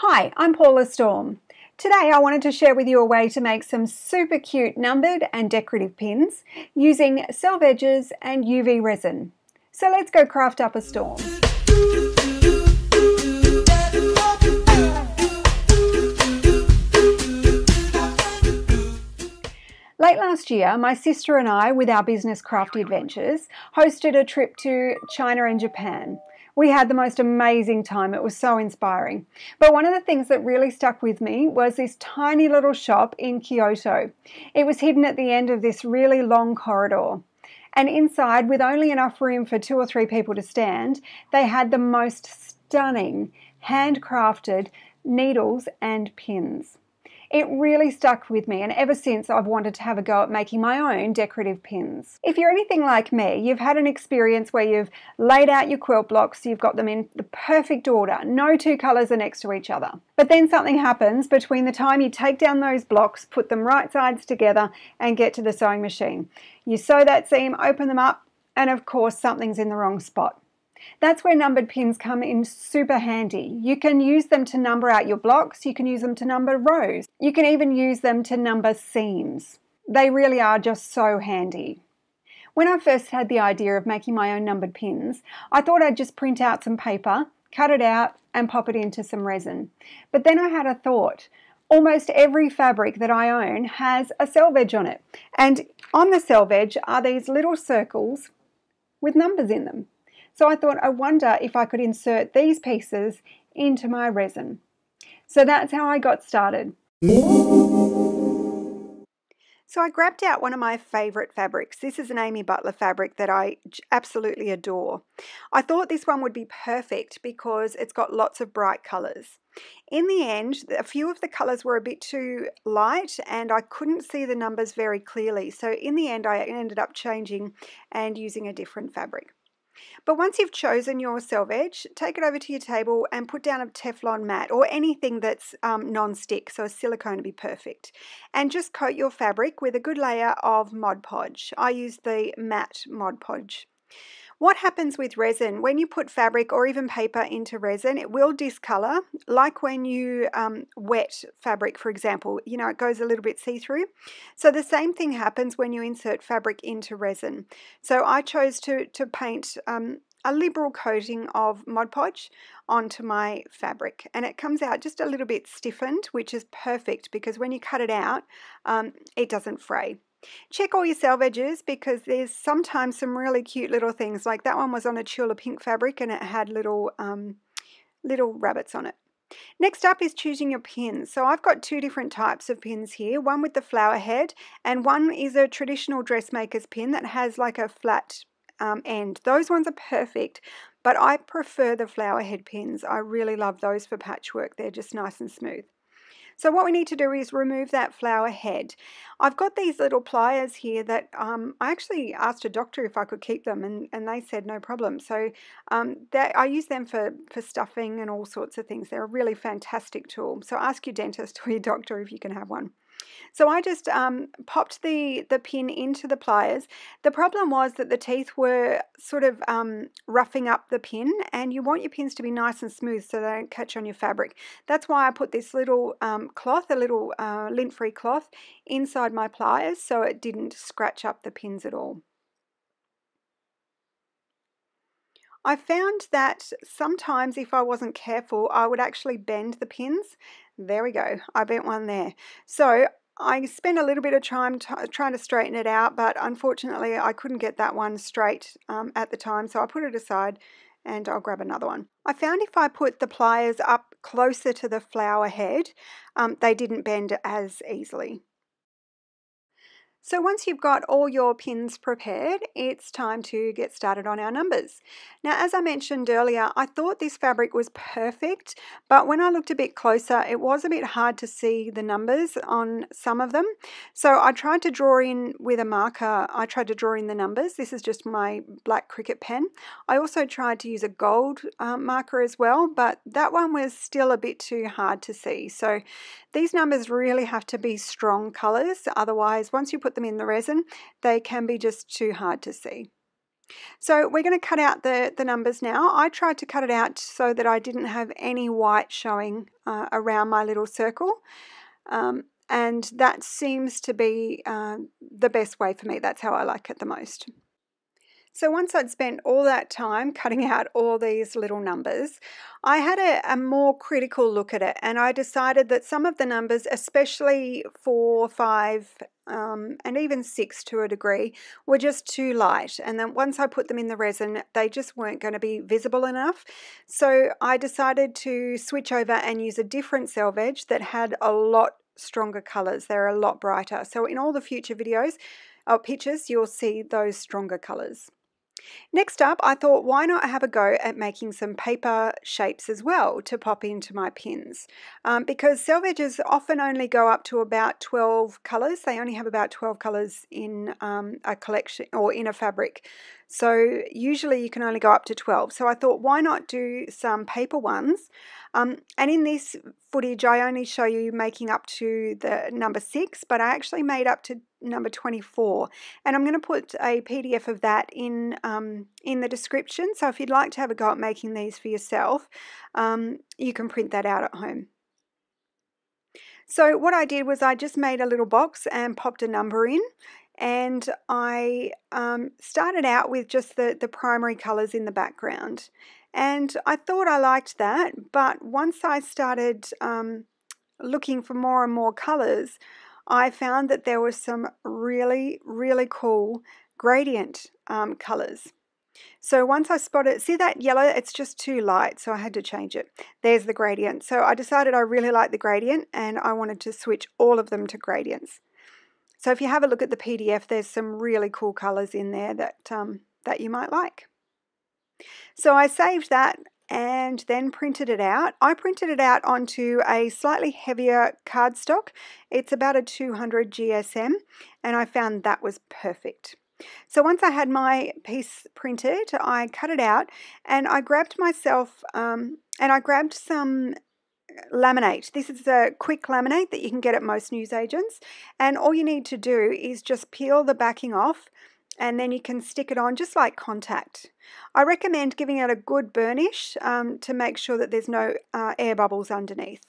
Hi, I'm Paula Storm. Today I wanted to share with you a way to make some super cute numbered and decorative pins using Selvedges and UV Resin. So let's go craft up a storm. Late last year, my sister and I, with our business Crafty Adventures, hosted a trip to China and Japan. We had the most amazing time. It was so inspiring. But one of the things that really stuck with me was this tiny little shop in Kyoto. It was hidden at the end of this really long corridor. And inside, with only enough room for 2 or 3 people to stand, they had the most stunning handcrafted needles and pins. It really stuck with me, and ever since I've wanted to have a go at making my own decorative pins. If you're anything like me, you've had an experience where you've laid out your quilt blocks, you've got them in the perfect order, no 2 colours are next to each other. But then something happens between the time you take down those blocks, put them right sides together and get to the sewing machine. You sew that seam, open them up, and of course something's in the wrong spot. That's where numbered pins come in super handy. You can use them to number out your blocks, you can use them to number rows, you can even use them to number seams. They really are just so handy. When I first had the idea of making my own numbered pins, I thought I'd just print out some paper, cut it out and pop it into some resin. But then I had a thought. Almost every fabric that I own has a selvage on it, and on the selvage are these little circles with numbers in them. So I thought, I wonder if I could insert these pieces into my resin. So that's how I got started. So I grabbed out one of my favourite fabrics. This is an Amy Butler fabric that I absolutely adore. I thought this one would be perfect because it's got lots of bright colours. In the end, a few of the colours were a bit too light and I couldn't see the numbers very clearly. So in the end, I ended up changing and using a different fabric. But once you've chosen your selvage, take it over to your table and put down a Teflon mat or anything that's non-stick, so a silicone would be perfect. And just coat your fabric with a good layer of Mod Podge. I use the matte Mod Podge. What happens with resin, when you put fabric or even paper into resin, it will discolour, like when you wet fabric, for example, you know, it goes a little bit see-through. So the same thing happens when you insert fabric into resin. So I chose to paint a liberal coating of Mod Podge onto my fabric, and it comes out just a little bit stiffened, which is perfect because when you cut it out, it doesn't fray. Check all your selvedges because there's sometimes some really cute little things, like that one was on a Chula pink fabric and it had little rabbits on it. Next up is choosing your pins. So I've got 2 different types of pins here, one with the flower head and one is a traditional dressmaker's pin that has like a flat end. Those ones are perfect, but I prefer the flower head pins. I really love those for patchwork. They're just nice and smooth. So what we need to do is remove that flower head. I've got these little pliers here that I actually asked a doctor if I could keep them and they said no problem. So I use them for stuffing and all sorts of things. They're a really fantastic tool. So ask your dentist or your doctor if you can have one. So I just popped the pin into the pliers. The problem was that the teeth were sort of roughing up the pin, and you want your pins to be nice and smooth so they don't catch on your fabric. That's why I put this little cloth, a little lint-free cloth, inside my pliers so it didn't scratch up the pins at all. I found that sometimes if I wasn't careful, I would actually bend the pins. There we go, I bent one there. So I spent a little bit of time trying to straighten it out, but unfortunately I couldn't get that one straight at the time, so I put it aside and I'll grab another one. I found if I put the pliers up closer to the flower head, they didn't bend as easily. So once you've got all your pins prepared, it's time to get started on our numbers. Now, as I mentioned earlier, I thought this fabric was perfect, but when I looked a bit closer, it was a bit hard to see the numbers on some of them. So I tried to draw in with a marker, I tried to draw in the numbers. This is just my black Cricut pen. I also tried to use a gold marker as well, but that one was still a bit too hard to see. So these numbers really have to be strong colors, otherwise once you put them in the resin, they can be just too hard to see. So we're going to cut out the numbers now. I tried to cut it out so that I didn't have any white showing around my little circle. And that seems to be the best way for me. That's how I like it the most. So once I'd spent all that time cutting out all these little numbers, I had a more critical look at it, and I decided that some of the numbers, especially 4, 5, and even 6 to a degree, were just too light. And then once I put them in the resin, they just weren't going to be visible enough. So I decided to switch over and use a different Selvedge that had a lot stronger colors. They're a lot brighter. So in all the future videos or pictures, you'll see those stronger colors. Next up, I thought, why not have a go at making some paper shapes as well to pop into my pins? Because Selvedges often only go up to about 12 colours. They only have about 12 colours in a collection or in a fabric. So usually you can only go up to 12. So I thought, why not do some paper ones? And in this footage, I only show you making up to the number 6, but I actually made up to number 24. And I'm going to put a PDF of that in the description. So if you'd like to have a go at making these for yourself, you can print that out at home. So what I did was I just made a little box and popped a number in. And I started out with just the primary colours in the background. And I thought I liked that, but once I started looking for more and more colours, I found that there were some really, really cool gradient colours. So once I spotted, see that yellow, it's just too light, so I had to change it. There's the gradient. So I decided I really liked the gradient and I wanted to switch all of them to gradients. So if you have a look at the PDF, there's some really cool colours in there that you might like. So I saved that and then printed it out. I printed it out onto a slightly heavier cardstock. It's about a 200 GSM, and I found that was perfect. So once I had my piece printed, I cut it out and I grabbed myself and I grabbed some laminate. This is a quick laminate that you can get at most newsagents, and all you need to do is just peel the backing off and then you can stick it on just like contact. I recommend giving it a good burnish to make sure that there's no air bubbles underneath.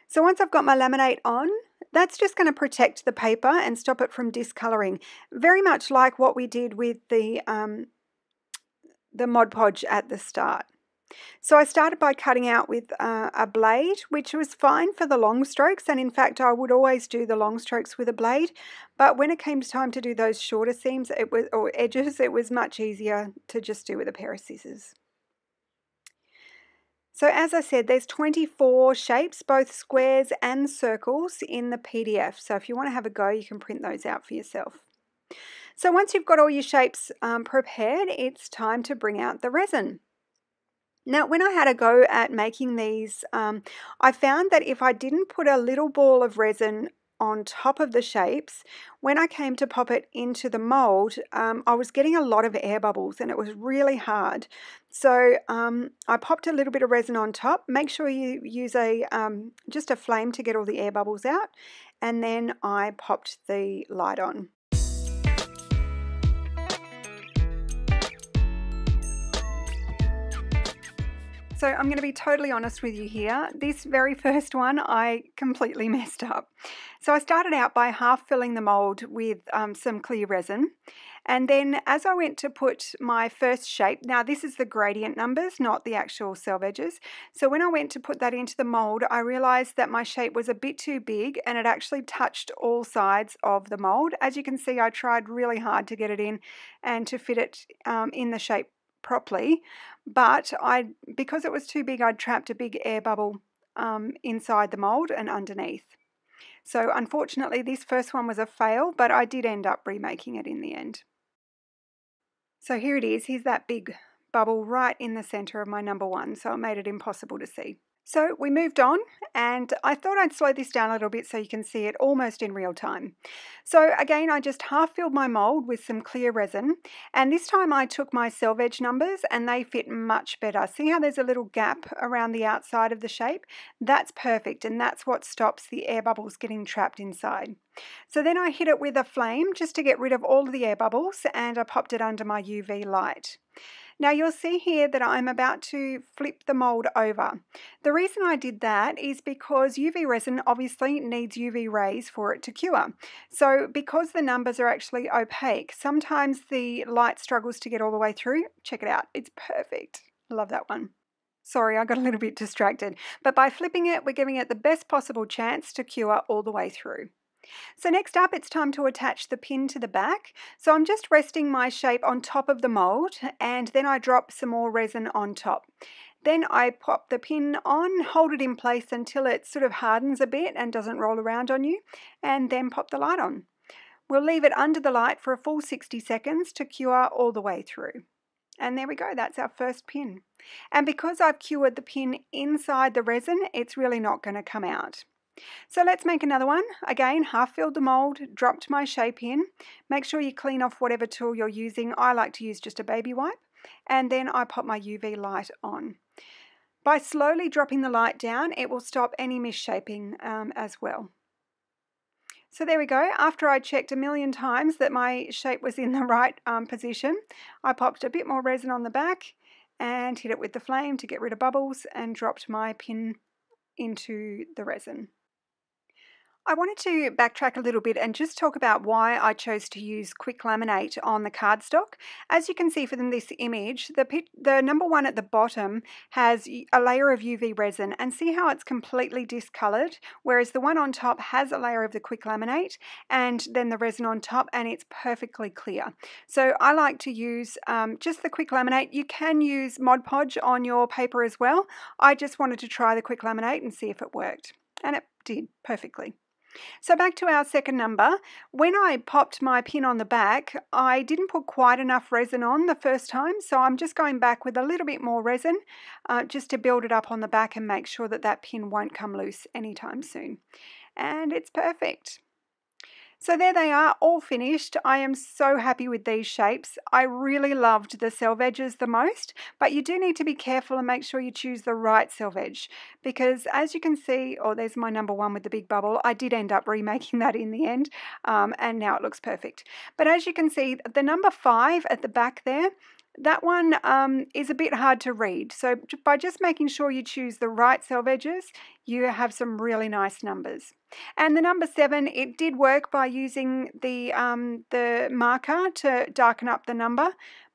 So once I've got my laminate on, that's just going to protect the paper and stop it from discolouring, very much like what we did with the Mod Podge at the start. So I started by cutting out with a blade, which was fine for the long strokes, and in fact I would always do the long strokes with a blade, but when it came time to do those shorter seams or edges, it was much easier to just do with a pair of scissors. So as I said, there's 24 shapes, both squares and circles, in the PDF. So if you want to have a go, you can print those out for yourself. So once you've got all your shapes prepared, it's time to bring out the resin. Now, when I had a go at making these, I found that if I didn't put a little ball of resin on top of the shapes, when I came to pop it into the mold, I was getting a lot of air bubbles and it was really hard. So I popped a little bit of resin on top. Make sure you use just a flame to get all the air bubbles out, and then I popped the light on. So I'm going to be totally honest with you here. This very first one I completely messed up. So I started out by half filling the mold with some clear resin, and then as I went to put my first shape, now this is the gradient numbers, not the actual Selvedges. So when I went to put that into the mold, I realized that my shape was a bit too big and it actually touched all sides of the mold. As you can see, I tried really hard to get it in and to fit it in the shape properly, but because it was too big, I'd trapped a big air bubble inside the mold and underneath. So unfortunately this first one was a fail, but I did end up remaking it in the end. So here it is. Here's that big bubble right in the center of my number one, so it made it impossible to see. So we moved on, and I thought I'd slow this down a little bit so you can see it almost in real time. So again, I just half filled my mold with some clear resin, and this time I took my Selvedge numbers and they fit much better. See how there's a little gap around the outside of the shape? That's perfect, and that's what stops the air bubbles getting trapped inside. So then I hit it with a flame just to get rid of all of the air bubbles, and I popped it under my UV light. Now you'll see here that I'm about to flip the mold over. The reason I did that is because UV resin obviously needs UV rays for it to cure. So because the numbers are actually opaque, sometimes the light struggles to get all the way through. Check it out, it's perfect. I love that one. Sorry, I got a little bit distracted. But by flipping it, we're giving it the best possible chance to cure all the way through. So next up, it's time to attach the pin to the back. So I'm just resting my shape on top of the mold, and then I drop some more resin on top. Then I pop the pin on, hold it in place until it sort of hardens a bit and doesn't roll around on you, and then pop the light on. We'll leave it under the light for a full 60 seconds to cure all the way through. And there we go, that's our first pin. And because I've cured the pin inside the resin, it's really not going to come out. So let's make another one. Again, half filled the mold, dropped my shape in. Make sure you clean off whatever tool you're using. I like to use just a baby wipe. And then I pop my UV light on. By slowly dropping the light down, it will stop any misshaping as well. So there we go. After I checked a million times that my shape was in the right position, I popped a bit more resin on the back and hit it with the flame to get rid of bubbles and dropped my pin into the resin. I wanted to backtrack a little bit and just talk about why I chose to use quick laminate on the cardstock. As you can see from this image, the number one at the bottom has a layer of UV resin, and see how it's completely discolored, whereas the one on top has a layer of the quick laminate and then the resin on top, and it's perfectly clear. So I like to use just the quick laminate. You can use Mod Podge on your paper as well. I just wanted to try the quick laminate and see if it worked, and it did perfectly. So back to our second number. When I popped my pin on the back, I didn't put quite enough resin on the first time, so I'm just going back with a little bit more resin just to build it up on the back and make sure that that pin won't come loose anytime soon. And it's perfect. So there they are, all finished. I am so happy with these shapes. I really loved the Selvedges the most, but you do need to be careful and make sure you choose the right Selvedge, because as you can see, there's my number one with the big bubble. I did end up remaking that in the end, and now it looks perfect. But as you can see, the number 5 at the back there, that one is a bit hard to read. So by just making sure you choose the right Selvedges, you have some really nice numbers. And the number 7, it did work by using the marker to darken up the number,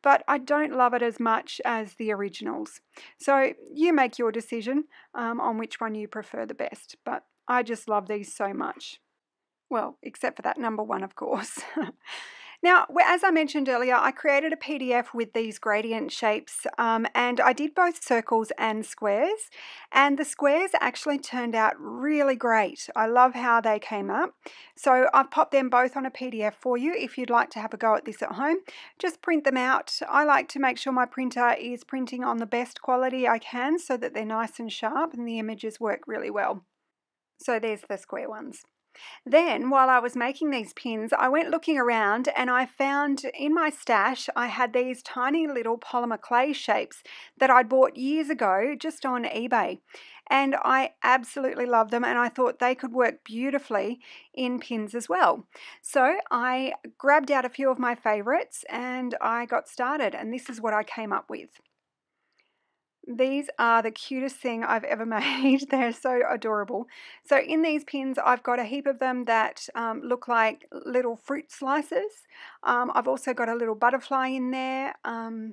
but I don't love it as much as the originals. So you make your decision on which one you prefer the best, but I just love these so much. Well, except for that number 1, of course. Now, as I mentioned earlier, I created a PDF with these gradient shapes, and I did both circles and squares, and the squares actually turned out really great. I love how they came up. So I've popped them both on a PDF for you if you'd like to have a go at this at home. Just print them out. I like to make sure my printer is printing on the best quality I can so that they're nice and sharp and the images work really well. So there's the square ones. Then, while I was making these pins, I went looking around and I found in my stash I had these tiny little polymer clay shapes that I'd bought years ago just on eBay. And I absolutely love them, and I thought they could work beautifully in pins as well. So I grabbed out a few of my favorites and I got started, and this is what I came up with. These are the cutest thing I've ever made. They're so adorable. So in these pins, I've got a heap of them that look like little fruit slices. I've also got a little butterfly in there. Oh,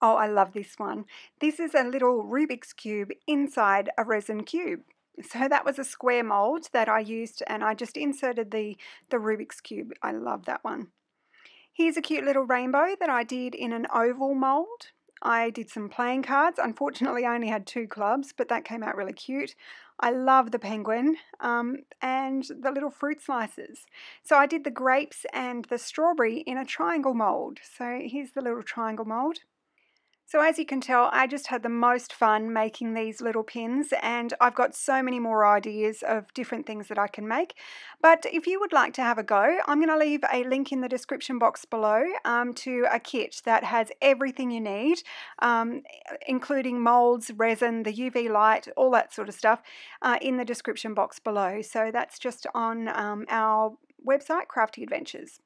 I love this one. This is a little Rubik's Cube inside a resin cube. So that was a square mold that I used, and I just inserted the Rubik's Cube. I love that one. Here's a cute little rainbow that I did in an oval mold. I did some playing cards. Unfortunately, I only had 2 clubs, but that came out really cute. I love the penguin and the little fruit slices. So I did the grapes and the strawberry in a triangle mold. So here's the little triangle mold. So as you can tell, I just had the most fun making these little pins, and I've got so many more ideas of different things that I can make. But if you would like to have a go, I'm going to leave a link in the description box below to a kit that has everything you need, including molds, resin, the UV light, all that sort of stuff in the description box below. So that's just on our website, Crafty Adventures.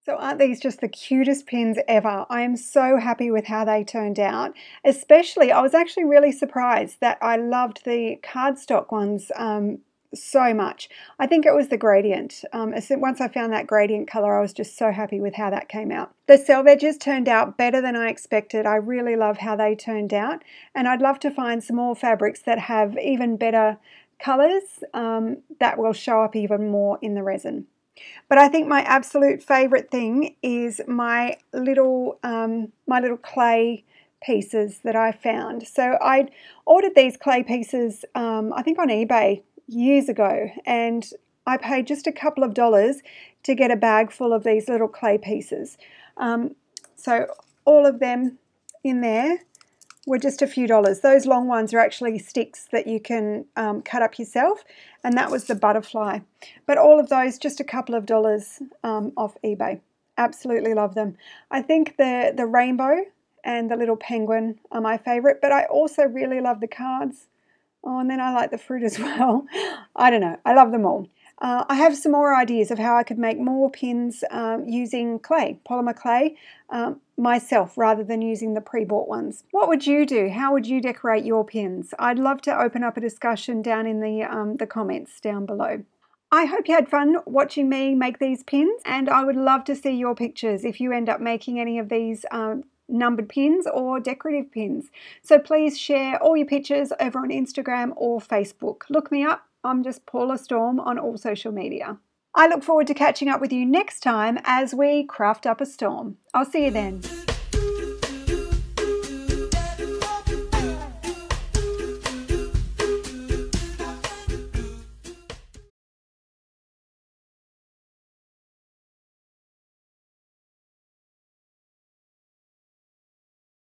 So aren't these just the cutest pins ever? I am so happy with how they turned out. Especially, I was actually really surprised that I loved the cardstock ones so much. I think it was the gradient. Once I found that gradient color, I was just so happy with how that came out. The Selvedges turned out better than I expected. I really love how they turned out. And I'd love to find some more fabrics that have even better colors that will show up even more in the resin. But I think my absolute favourite thing is my little clay pieces that I found. So I ordered these clay pieces, I think on eBay years ago, and I paid just a couple of dollars to get a bag full of these little clay pieces. So all of them in there were just a few dollars. Those long ones are actually sticks that you can cut up yourself, and that was the butterfly. But all of those, just a couple of dollars off eBay. Absolutely love them. I think the rainbow and the little penguin are my favourite, but I also really love the cards. Oh, and then I like the fruit as well. I don't know. I love them all. I have some more ideas of how I could make more pins using clay, polymer clay, myself rather than using the pre-bought ones. What would you do? How would you decorate your pins? I'd love to open up a discussion down in the comments down below. I hope you had fun watching me make these pins, and I would love to see your pictures if you end up making any of these numbered pins or decorative pins. So please share all your pictures over on Instagram or Facebook. Look me up. I'm just Paula Storm on all social media. I look forward to catching up with you next time as we craft up a storm. I'll see you then.